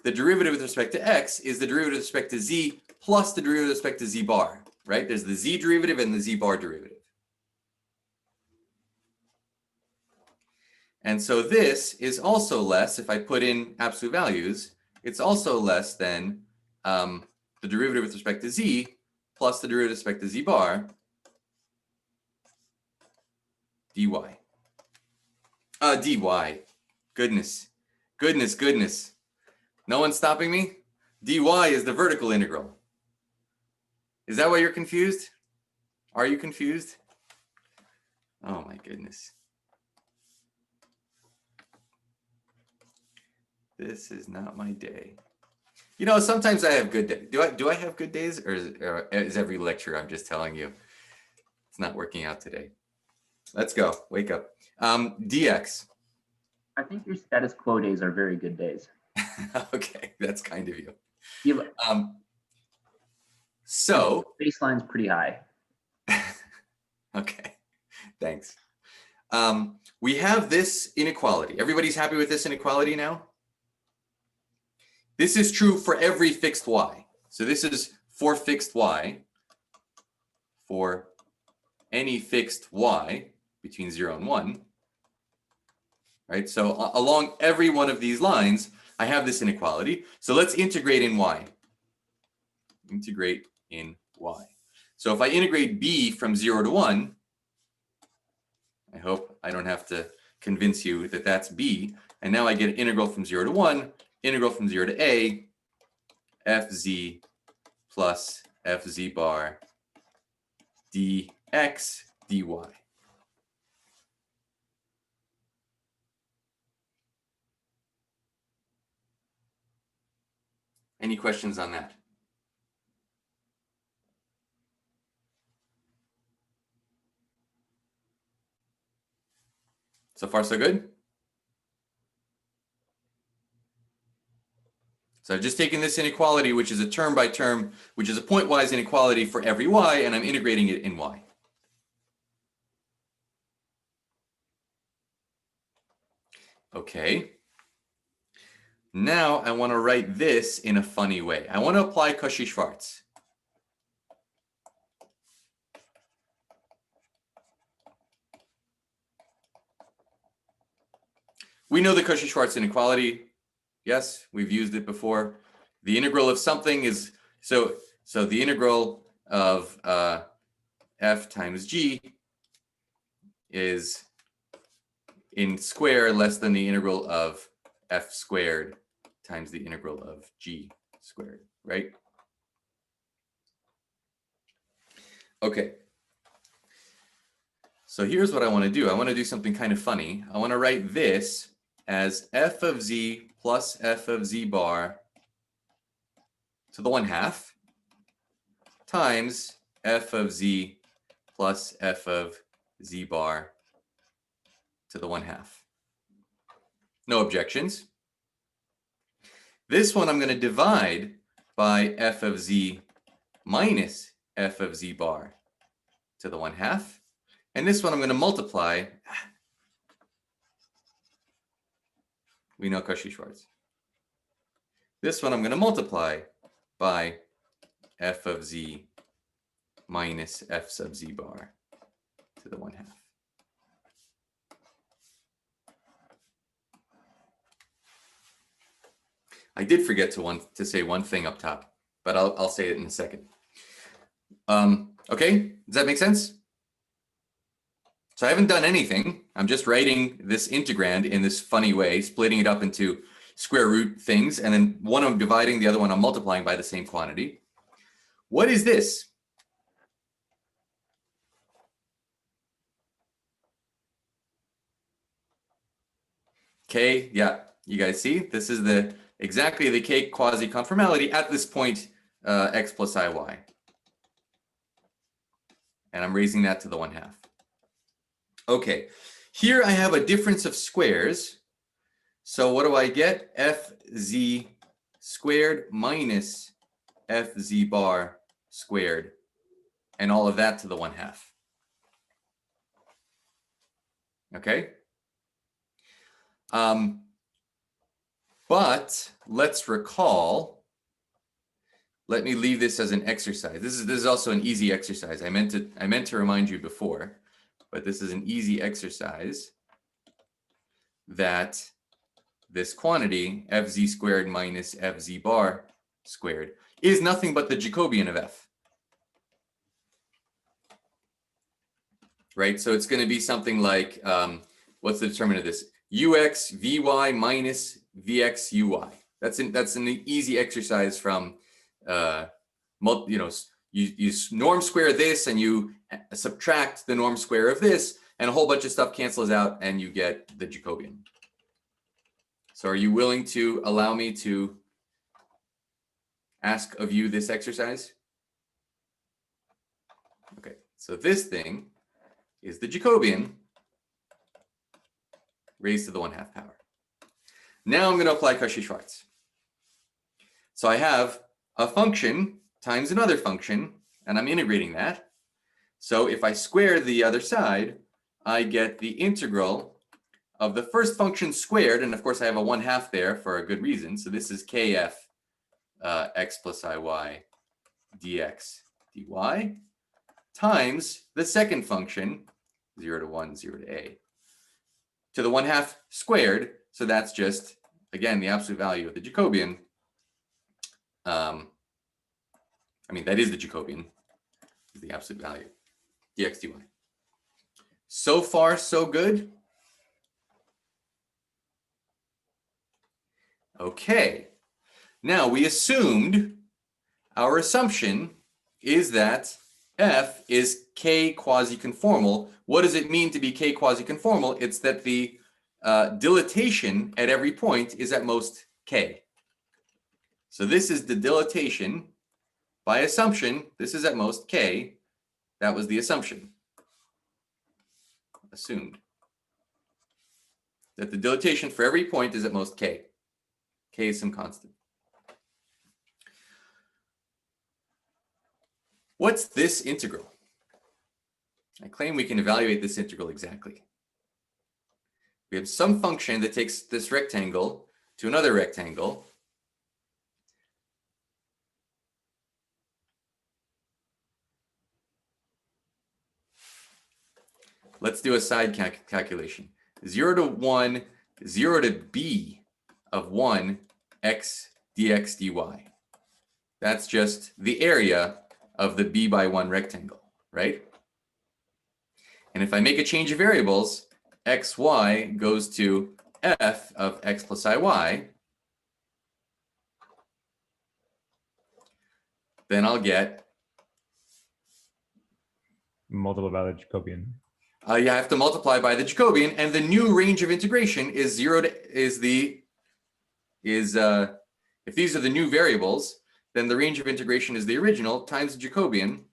the derivative with respect to x is the derivative with respect to z plus the derivative with respect to z bar, right? There's the z derivative and the z bar derivative. And so this is also less, if I put in absolute values, it's also less than the derivative with respect to z plus the derivative with respect to z bar dy. Dy. Goodness. Goodness. No one's stopping me? Dy is the vertical integral. Is that why you're confused? Are you confused? Oh my goodness. This is not my day. You know, sometimes I have good days. Do I have good days, or is every lecture I'm just telling you it's not working out today? Let's go. Wake up. Dx. I think your status quo days are very good days. Okay, that's kind of you. Yeah, So baseline's pretty high. okay, thanks. We have this inequality. Everybody's happy with this inequality now? This is true for every fixed y. So this is for fixed y, for any fixed y between 0 and 1. Right? So along every one of these lines, I have this inequality. So let's integrate in y. Integrate in y. So if I integrate b from 0 to 1, I hope I don't have to convince you that that's b. And now I get an integral from 0 to 1, integral from 0 to a, fz plus fz bar dx dy. Any questions on that? So far, so good? So I've just taken this inequality, which is a term by term, which is a pointwise inequality for every y, and I'm integrating it in y. Okay. Now I want to write this in a funny way. I want to apply Cauchy-Schwarz. We know the Cauchy-Schwarz inequality. Yes, we've used it before. The integral of something is, so the integral of f times g is in square less than the integral of f squared times the integral of g squared, right? Okay. So here's what I want to do. I want to do something kind of funny. I want to write this as f of z plus f of z bar to the 1/2 times f of z plus f of z bar to the 1/2. No objections. This one I'm going to divide by f of z minus f of z bar to the 1/2. And this one I'm going to multiply. We know Cauchy-Schwarz. This one I'm going to multiply by f of z minus f sub z bar to the 1/2. I did forget to say one thing up top, but I'll say it in a second. Okay, does that make sense? So I haven't done anything. I'm just writing this integrand in this funny way, splitting it up into square root things, and then one I'm dividing, the other one I'm multiplying by the same quantity. What is this? K, yeah, you guys see, this is exactly the K quasi-conformality at this point, x plus iy. And I'm raising that to the 1/2. Okay, here I have a difference of squares. So what do I get? Fz squared minus Fz bar squared, and all of that to the 1/2. Okay? But let's recall, let me leave this as an exercise. This is also an easy exercise. I meant to remind you before, but this is an easy exercise that this quantity, Fz squared minus Fz bar squared, is nothing but the Jacobian of F. Right? So it's going to be something like, what's the determinant of this? Ux Vy minus Vx Uy. That's an easy exercise from, you norm square this and you subtract the norm square of this, and a whole bunch of stuff cancels out and you get the Jacobian. So are you willing to allow me to ask of you this exercise? Okay, so this thing is the Jacobian raised to the 1/2 power. Now I'm going to apply Cauchy-Schwarz. So I have a function times another function, and I'm integrating that. So if I square the other side, I get the integral of the first function squared, and of course I have a 1/2 there for a good reason. So this is kf x plus iy dx dy times the second function, 0 to 1, 0 to a, to the 1/2 squared. So that's just, again, the absolute value of the Jacobian. That is the Jacobian, is the absolute value, dx dy. So far, so good. Okay, now we assumed, our assumption is that F is K quasi-conformal. What does it mean to be K quasi-conformal? It's that the dilatation at every point is at most K. So this is the dilatation. By assumption, this is at most K. That was the assumption. Assumed that the dilatation for every point is at most K. K is some constant. What's this integral? I claim we can evaluate this integral exactly. We have some function that takes this rectangle to another rectangle. Let's do a side calculation. 0 to 1, 0 to b of 1 x dx dy. That's just the area of the b by 1 rectangle, right? And if I make a change of variables, xy goes to f of x plus iy, then I'll get, Multiple by the Jacobian. you have to multiply by the Jacobian, and the new range of integration is 0 to, if these are the new variables, then the range of integration is the original times the Jacobian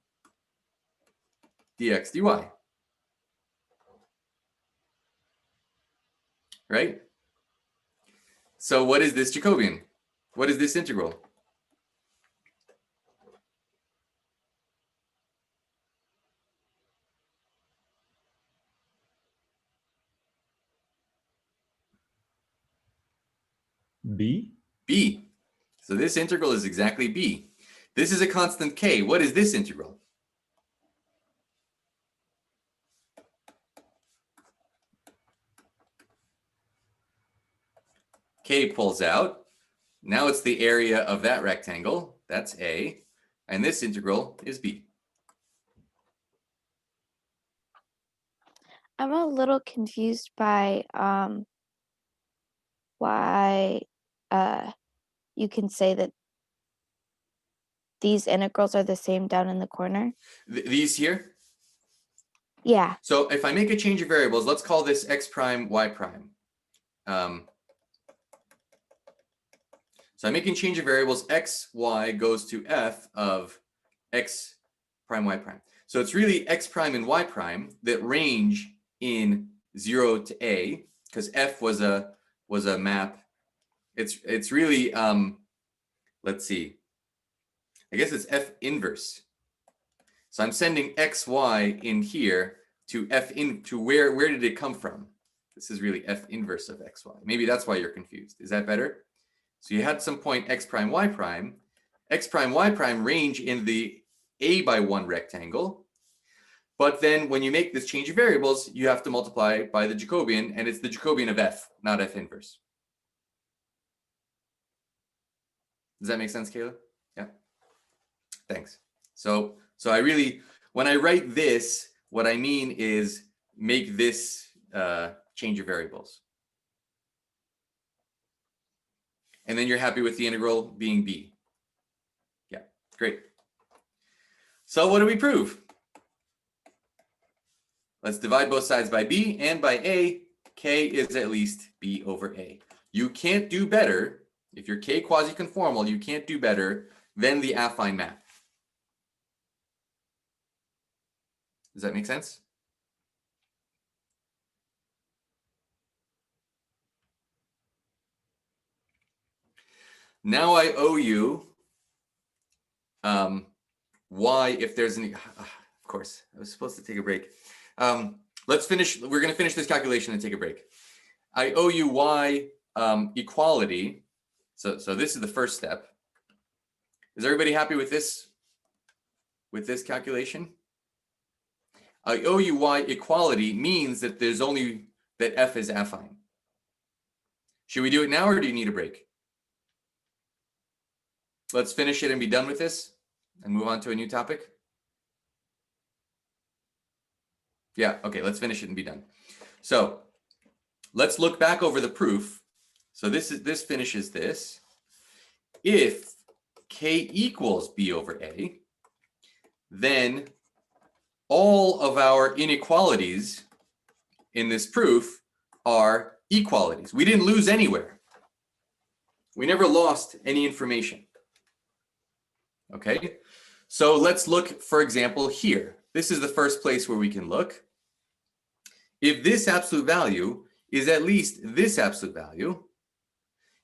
dx dy. Right? So what is this Jacobian? What is this integral? B? B. So this integral is exactly B. This is a constant K. What is this integral? K pulls out. Now it's the area of that rectangle. That's A. And this integral is B. I'm a little confused by why you can say that these integrals are the same down in the corner. These here? Yeah. So if I make a change of variables, let's call this x prime, y prime. So I'm making change of variables, x, y goes to f of x prime, y prime. So it's really x prime and y prime that range in 0 to a, because f was a map. It's really, let's see, I guess it's f inverse. So I'm sending x, y in here to where did it come from? This is really f inverse of x, y. Maybe that's why you're confused. Is that better? So you had some point x prime, y prime. X prime, y prime range in the a by 1 rectangle. But then when you make this change of variables, you have to multiply by the Jacobian, and it's the Jacobian of f, not f inverse. Does that make sense, Kayla? Yeah. Thanks. So I really, when I write this, what I mean is make this change of variables. And then you're happy with the integral being b. Yeah, great. So what do we prove? Let's divide both sides by b and by a. K is at least b over a. You can't do better. If you're K quasi-conformal, you can't do better than the affine map. Does that make sense? Now I owe you y if there's any, of course, I was supposed to take a break. Let's finish, we're gonna finish this calculation and take a break. I owe you y equality. So this is the first step. Is everybody happy with this calculation? I owe you y equality means that there's only, that f is affine. Should we do it now or do you need a break? Let's finish it and be done with this and move on to a new topic. Yeah, okay, let's finish it and be done. So let's look back over the proof. So this finishes this. If k equals b over a, then all of our inequalities in this proof are equalities. We didn't lose anywhere. We never lost any information. Okay, so let's look, for example, here. This is the first place where we can look. If this absolute value is at least this absolute value,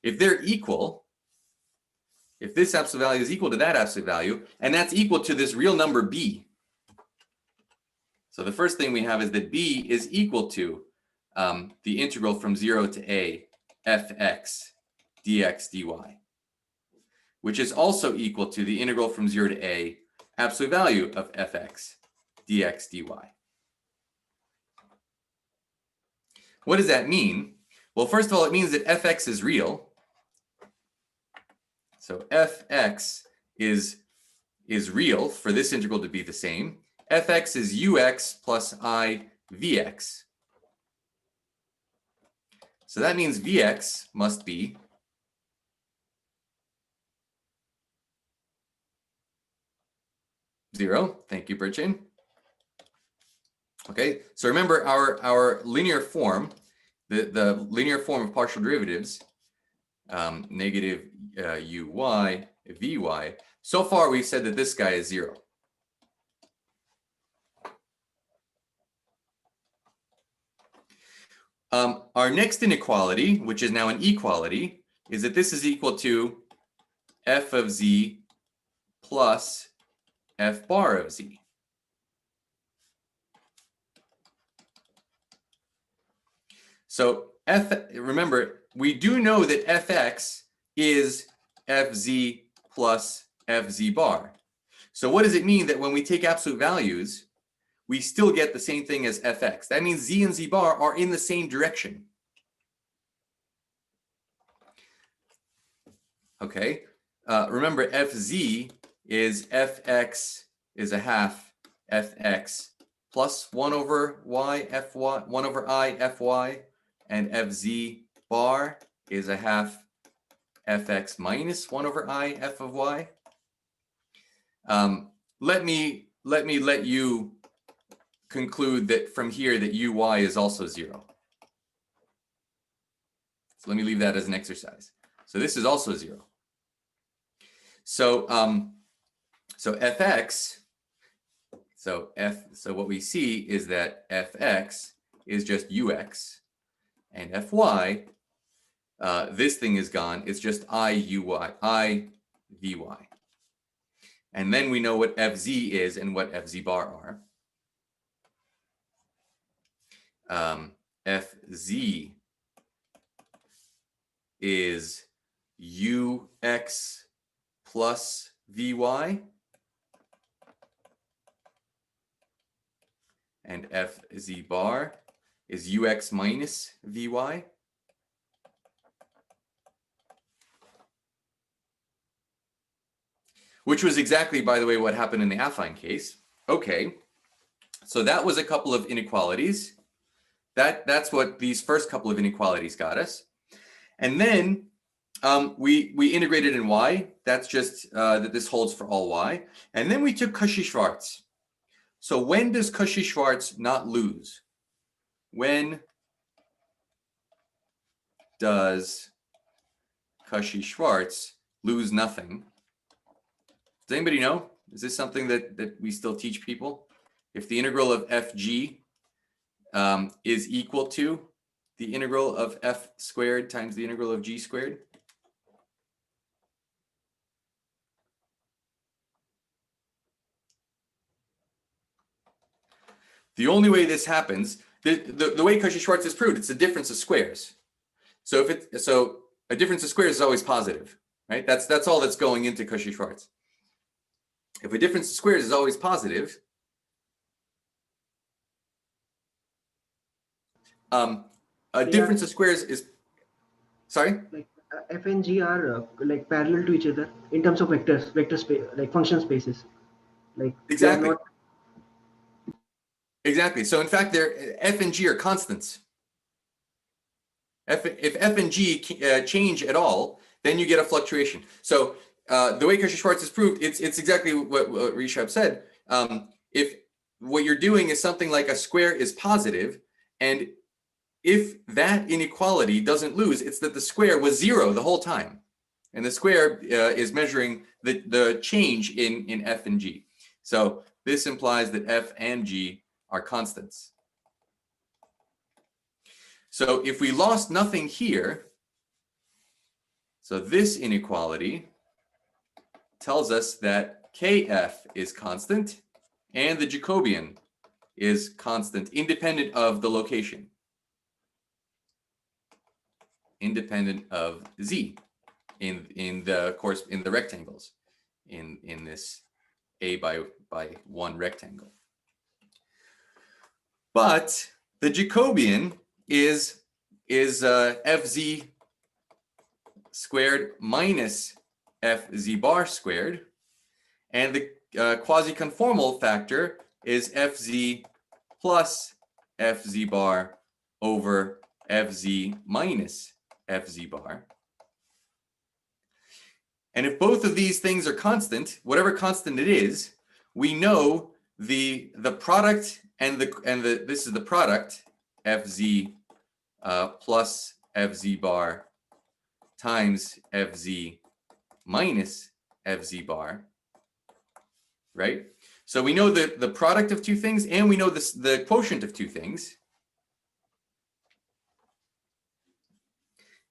if they're equal, if this absolute value is equal to that absolute value, and that's equal to this real number b. So the first thing we have is that b is equal to the integral from 0 to a fx dx dy, which is also equal to the integral from 0 to a absolute value of fx dx dy. What does that mean? Well, first of all, it means that fx is real. So fx is real for this integral to be the same. Fx is ux plus I vx. So that means vx must be zero. Thank you, Burchin. Okay, so remember our linear form, the linear form of partial derivatives, negative uy vy. So far, we've said that this guy is 0. Our next inequality, which is now an equality, is that this is equal to f of z plus f bar of z. So remember, we do know that fx is fz plus fz bar. So what does it mean that when we take absolute values, we still get the same thing as fx? That means z and z bar are in the same direction. Okay. Remember, fz is fx is a half fx plus 1 over y fy, 1 over I fy, and fz bar is a half fx minus 1 over I f of y. Let you conclude that from here that uy is also 0. So let me leave that as an exercise. So this is also 0. So so fx, so what we see is that fx is just ux, and fy, this thing is gone. It's just iuy, ivy. And then we know what fz is and what fz bar are. Fz is ux plus vy, and fz bar is ux minus vy. Which was exactly, by the way, what happened in the affine case. Okay, so that was a couple of inequalities. That's what these first couple of inequalities got us. And then we integrated in y. That's just that this holds for all y. And then we took Cauchy-Schwarz. So when does Cauchy-Schwarz not lose? When does Cauchy-Schwarz lose nothing? Does anybody know? Is this something that we still teach people? If the integral of fg is equal to the integral of f squared times the integral of g squared? The only way this happens, the way Cauchy-Schwarz is proved, it's a difference of squares. So so a difference of squares is always positive, right? That's all that's going into Cauchy-Schwarz. If a difference of squares is always positive, a difference of squares is, sorry? Like f and g are like parallel to each other in terms of vectors, vector space, like function spaces. Like Exactly. they are not. Exactly. So in fact, f and g are constants. If f and g change at all, then you get a fluctuation. So the way Cauchy-Schwarz is proved, it's exactly what Rishab said. If what you're doing is something like a square is positive, and if that inequality doesn't lose, it's that the square was 0 the whole time. And the square is measuring the change in f and g. So this implies that f and g are constants. So if we lost nothing here, so this inequality tells us that kf is constant and the Jacobian is constant independent of the location, independent of z in the rectangles in this a by 1 rectangle. But the Jacobian is fz squared minus fz bar squared, and the quasi-conformal factor is fz plus fz bar over fz minus fz bar. And if both of these things are constant, whatever constant it is, we know the product and this is the product fz plus fz bar times fz minus fz bar, right? So we know the product of two things, and we know the quotient of two things.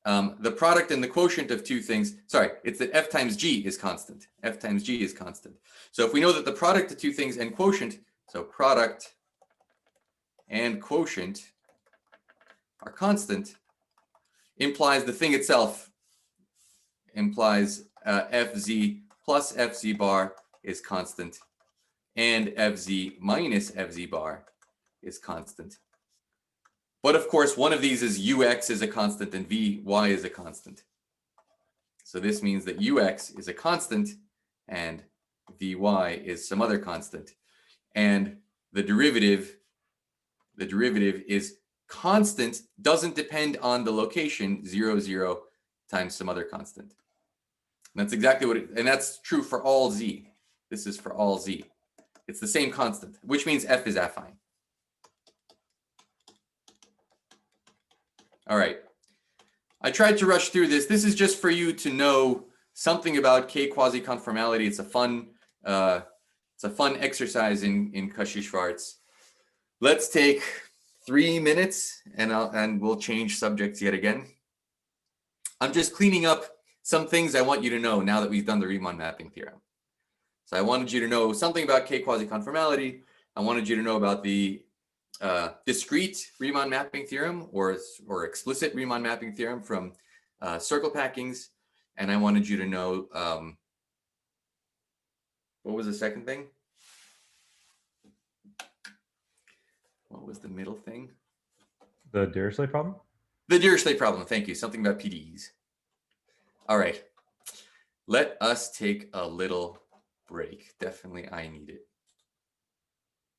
The product and the quotient of two things, sorry, it's that f times g is constant. F times g is constant. So if we know that the product of two things and quotient, so product and quotient are constant, implies the thing itself implies fz plus fz bar is constant and fz minus fz bar is constant. But of course, one of these is ux is a constant and vy is a constant. So this means that ux is a constant and vy is some other constant. And the derivative is constant, doesn't depend on the location, 0, 0 times some other constant. And that's exactly what and that's true for all z. This is for all z. It's the same constant, which means f is affine. All right. I tried to rush through this. This is just for you to know something about K quasi-conformality. It's a fun exercise in Cauchy-Schwarz. Let's take 3 minutes and we'll change subjects yet again. I'm just cleaning up some things I want you to know now that we've done the Riemann mapping theorem. So I wanted you to know something about K quasi-conformality. I wanted you to know about the discrete Riemann mapping theorem or explicit Riemann mapping theorem from circle packings. And I wanted you to know, what was the second thing? What was the middle thing? The Dirichlet problem? The Dirichlet problem, thank you. Something about PDEs. All right, let us take a little break. Definitely I need it.